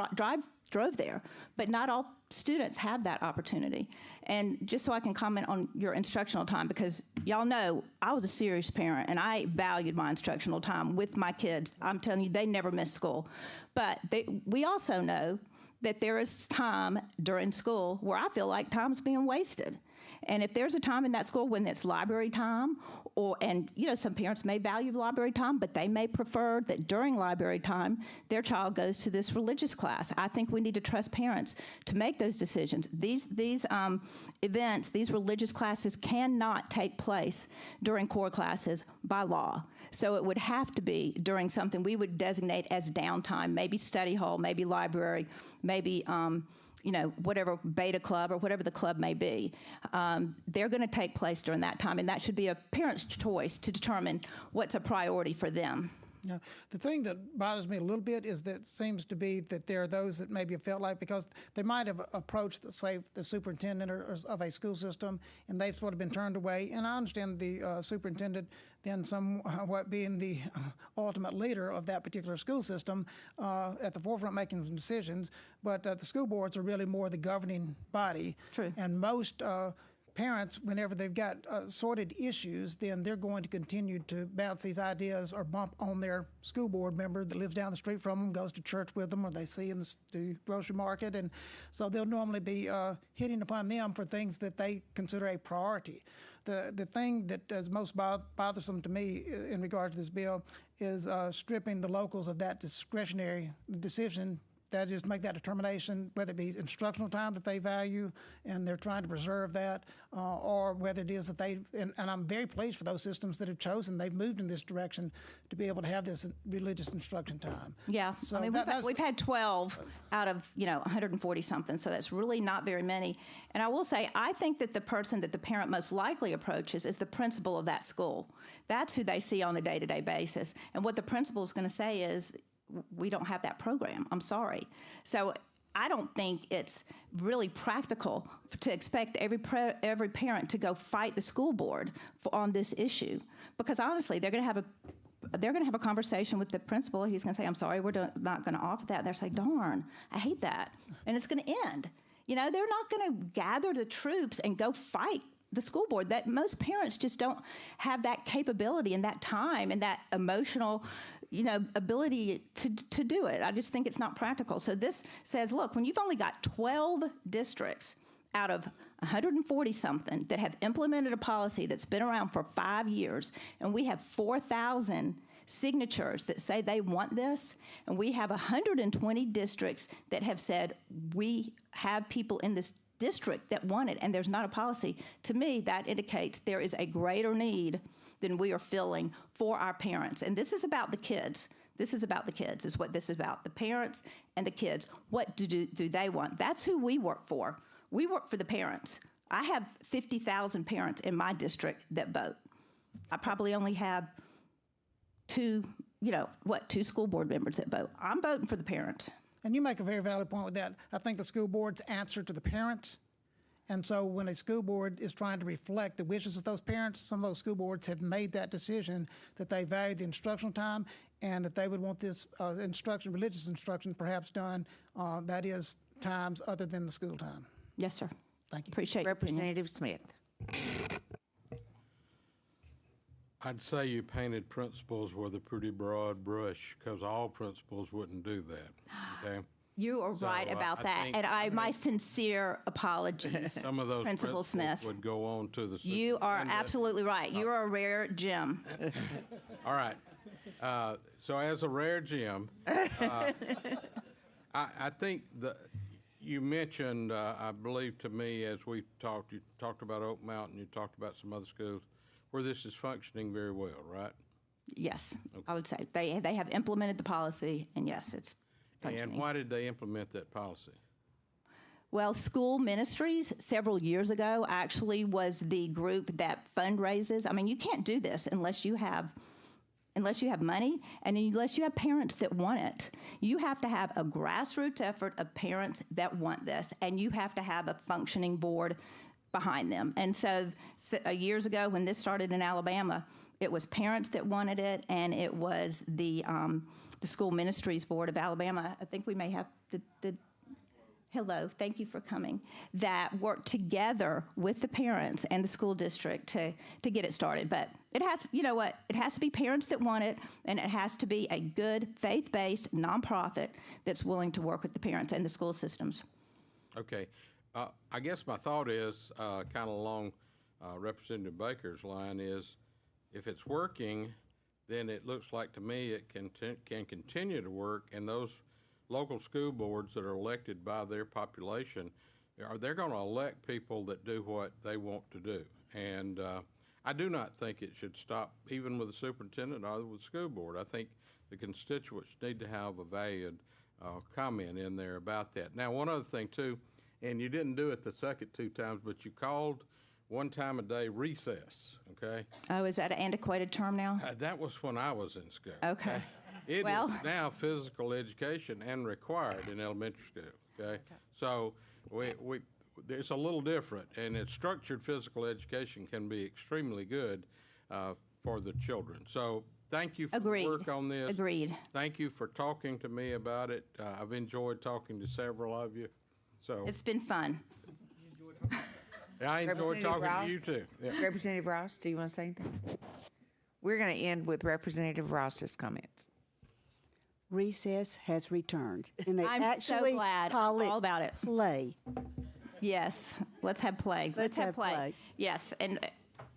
drove there, but not all students have that opportunity. And just so I can comment on your instructional time, because y'all know I was a serious parent and I valued my instructional time with my kids. I'm telling you, they never missed school. But we also know that there is time during school where I feel like time's being wasted. And if there's a time in that school when it's library time, some parents may value library time, but they may prefer that during library time, their child goes to this religious class. I think we need to trust parents to make those decisions. These events, these religious classes cannot take place during core classes by law. So it would have to be during something we would designate as downtime, maybe study hall, maybe library, maybe whatever beta club or whatever the club may be. They're going to take place during that time, and that should be a parent's choice to determine what's a priority for them. Yeah. The thing that bothers me a little bit is that it seems to be that there are those that maybe have felt like, because they might have approached, say, the superintendent of a school system, and they've sort of been turned away. And I understand the superintendent then somewhat being the ultimate leader of that particular school system at the forefront making some decisions, but the school boards are really more the governing body. True. And most parents, whenever they've got sorted issues, then they're going to continue to bounce these ideas or bump on their school board member that lives down the street from them, goes to church with them, or they see in the grocery market. And so they'll normally be hitting upon them for things that they consider a priority. The thing that is most bothersome to me in regard to this bill is stripping the locals of that discretionary decision. That is, make that determination, whether it be instructional time that they value and they're trying to preserve that, or whether it is that and I'm very pleased for those systems that have chosen, they've moved in this direction to be able to have this religious instruction time. Yeah, so we've had 12 out of 140 something, so that's really not very many. And I will say, I think that the person that the parent most likely approaches is the principal of that school. That's who they see on a day-to-day basis. And what the principal is going to say is, we don't have that program. I'm sorry. So I don't think it's really practical to expect every parent to go fight the school board on this issue, because honestly, they're going to have a conversation with the principal. He's going to say, "I'm sorry, we're not going to offer that." They're saying, "Darn, I hate that," and it's going to end. They're not going to gather the troops and go fight the school board. That most parents just don't have that capability and that time and that emotional ability to do it. I just think it's not practical. So this says, look, when you've only got 12 districts out of 140 something that have implemented a policy that's been around for 5 years, and we have 4,000 signatures that say they want this, and we have 120 districts that have said we have people in this district that want it, and there's not a policy, to me, that indicates there is a greater need than we are filling for our parents. And this is about the kids. This is about the kids, is what this is about. The parents and the kids. What do they want? That's who we work for. We work for the parents. I have 50,000 parents in my district that vote. I probably only have two school board members that vote. I'm voting for the parents. And you make a very valid point with that. I think the school board's answer to the parents. And so when a school board is trying to reflect the wishes of those parents, some of those school boards have made that decision that they value the instructional time and that they would want this religious instruction perhaps done, that is, times other than the school time. Yes, sir. Thank you. Appreciate your opinion. Representative Smith. I'd say you painted principals with a pretty broad brush because all principals wouldn't do that, okay? You are So, right about that, and my sincere apologies, Some of those Principal principals Smith. would go on to the You are superintendent. absolutely right. You are a rare gem. All right. So as a rare gem, I think you mentioned, I believe to me, as we talked, you talked about Oak Mountain, you talked about some other schools where this is functioning very well, right? Yes, I would say they have implemented the policy, and yes, it's functioning. And why did they implement that policy? Well, School Ministries several years ago actually was the group that fundraises. I mean, you can't do this unless you have money and unless you have parents that want it. You have to have a grassroots effort of parents that want this, and you have to have a functioning board behind them. And so years ago when this started in Alabama, it was parents that wanted it, and it was the School Ministries Board of Alabama. I think we may have hello, thank you for coming, that worked together with the parents and the school district to get it started. But it has, it has to be parents that want it, and it has to be a good faith-based nonprofit that's willing to work with the parents and the school systems. Okay. I guess my thought is, kind of along Representative Baker's line, is if it's working, then it looks like to me it can continue to work, and those local school boards that are elected by their population, they're going to elect people that do what they want to do. And I do not think it should stop even with the superintendent or with the school board. I think the constituents need to have a valued comment in there about that. Now, one other thing, too, and you didn't do it the second two times, but you called one time a day recess, okay? Oh, is that an antiquated term now? That was when I was in school. Okay. It is Well- now physical education and required in elementary school, okay? So it's a little different, and it's structured physical education can be extremely good for the children. So thank you for the work on this. Agreed. Thank you for talking to me about it. I've enjoyed talking to several of you. So It's been fun. I enjoyed talking to you too. Yeah. Representative Ross, do you want to say anything? We're going to end with Representative Ross's comments. Recess has returned, and they I'm actually so glad. call it All about it. play. Yes, let's have play. Let's have play. Yes, and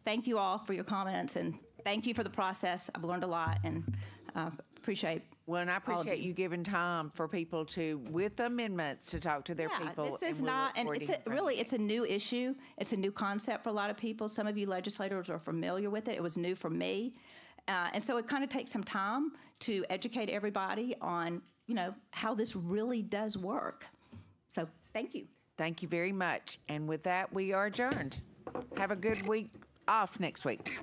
thank you all for your comments, and thank you for the process. I've learned a lot, and appreciate. Well, and I all of appreciate you giving time for people to, with amendments, to talk to their people. This is and we'll not, look and forward to it's hearing from really, you. it's a new issue. It's a new concept for a lot of people. Some of you legislators are familiar with it. It was new for me. And so it kind of takes some time to educate everybody on, how this really does work. So thank you. Thank you very much. And with that, we are adjourned. Have a good week off next week.